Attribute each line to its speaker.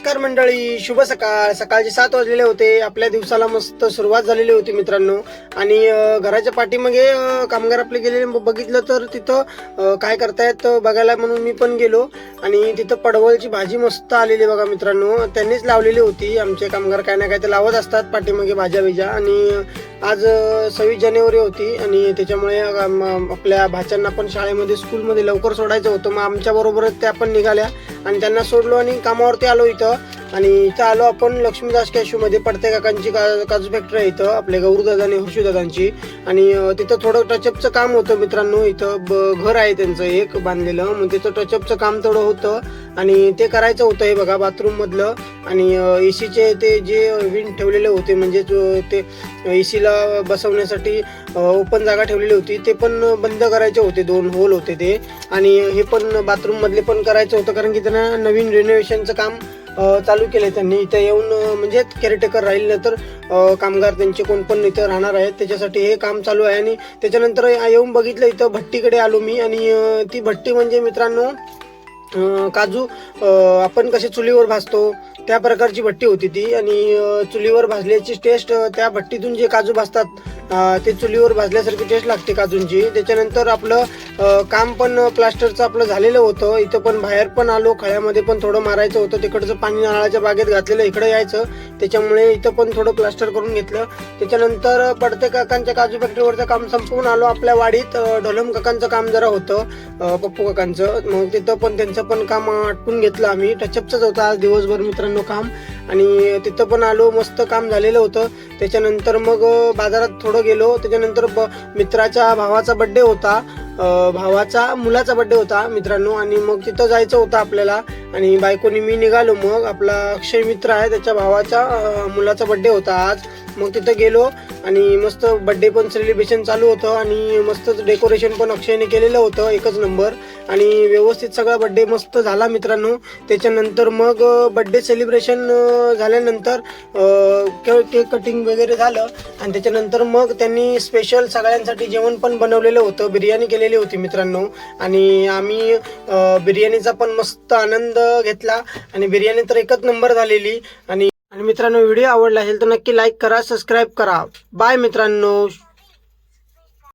Speaker 1: नमस्कार मंडळी, शुभ सकाळ. सकाळचे 7 वाजलेले होते. आपल्या दिवसाला मस्त सुरुवात झालेली होती मित्रांनो. आणि घराच्या पाठीमागे कामगार आपले गेलेले बघितलं तर तिथं काय करतायत बघायला म्हणून मी पण गेलो. आणि तिथं पडवलची भाजी मस्त आलेली बघा मित्रांनो. त्यांनीच लावलेली होती. आमचे कामगार काय ना काय ते लावत असतात पाठीमागे भाज्या बिज्या. आणि आज 26 जानेवारी होती आणि त्याच्यामुळे आपल्या भाच्यांना पण शाळेमध्ये स्कूलमध्ये लवकर सोडायचं होतं. मग आमच्या बरोबरच त्या पण निघाल्या आणि त्यांना सोडलो आणि कामावरती आलो इथं. आणि इथं आलो आपण लक्ष्मीदास कॅशू मध्ये. पडते काकांची काजू फॅक्टरी आहे इथं, आपले गौरूदादा आणि हर्षूदादांची. आणि तिथं थोडं टचअपचं काम होतं मित्रांनो. इथं घर आहे त्यांचं एक बांधलेलं, मग तिथं टचअपचं काम थोडं होतं आणि ते करायचं होतं. हे बघा बाथरूम मधलं. आणि एसीचे ते जे विंड ठेवलेले होते, म्हणजे ते एसीला बसवण्यासाठी ओपन जागा ठेवलेली होती, ते पण बंद करायचे होते. 2 होल होते ते. आणि हे पण बाथरूम मधले पण करायचं होतं, कारण की त्यांना नवीन रिनोव्हेशनचं काम चालू केले त्यांनी. इथं येऊन म्हणजे केअरटेकर राहील, नंतर कामगार त्यांचे कोण पण इथं राहणार आहेत, त्याच्यासाठी हे काम चालू आहे. आणि त्याच्यानंतर येऊन बघितलं इथं भट्टीकडे आलो मी. आणि ती भट्टी म्हणजे मित्रांनो काजू आपण कसे चुलीवर भाजतो त्या प्रकारची भट्टी होती ती. आणि चुलीवर भाजल्याची टेस्ट, त्या भट्टीतून जे काजू भाजतात ते चुलीवर भाजल्यासारखी टेस्ट लागते काजूंची. त्याच्यानंतर आपलं काम पण प्लास्टरचं आपलं झालेलं होतं. इथं पण बाहेर पण आलो, खळ्यामध्ये पण थोडं मारायचं होतं. तिकडचं पाणी नारळाच्या बागेत घातलेलं, इकडे यायचं, त्याच्यामुळे इथं पण थोडं प्लास्टर करून घेतलं. त्याच्यानंतर पडते काकांच्या काजू फॅक्टरीवरचं काम संपवून आलो आपल्या वाडीत. ढोलम काकांचं काम जरा होतं, पप्पू काकांचं. मग तिथं पण त्यांचं पण काम आटपून घेतलं आम्ही. टचअपचंच होतं आज दिवसभर मित्रांनो काम. आणि तिथं पण आलो, मस्त काम झालेलं होतं. त्याच्यानंतर मग बाजारात थोडं गेलो. त्याच्यानंतर मित्राच्या भावाचा बर्थडे होता, भावाचा मुलाचा बर्थडे होता मित्रांनो. आणि मग तिथं जायचं होतं आपल्याला. आणि बायकोनी मी निघालो. मग आपला अक्षय मित्र आहे, त्याच्या भावाच्या मुलाचा बर्थडे होता आज. मग तिथं गेलो आणि मस्त बर्थडे पण सेलिब्रेशन चालू होतं. आणि मस्त डेकोरेशन पण अक्षयने केलेलं होतं, एकच नंबर. आणि व्यवस्थित सगळा बर्थडे मस्त झाला मित्रांनो. त्याच्यानंतर मग बर्थडे सेलिब्रेशन झाल्यानंतर केक कटिंग वगैरे झालं. आणि त्याच्यानंतर मग त्यांनी स्पेशल सगळ्यांसाठी जेवण पण बनवलेलं होतं, बिर्याणी केलेली होती मित्रांनो. आणि आम्ही बिर्याणीचा पण मस्त आनंद घेतला. आणि बिर्याणी तर एकच नंबर झालेली. आणि मित्रांनो व्हिडिओ आवडला असेल तर नक्की लाईक करा, सबस्क्राईब करा. बाय मित्रांनो.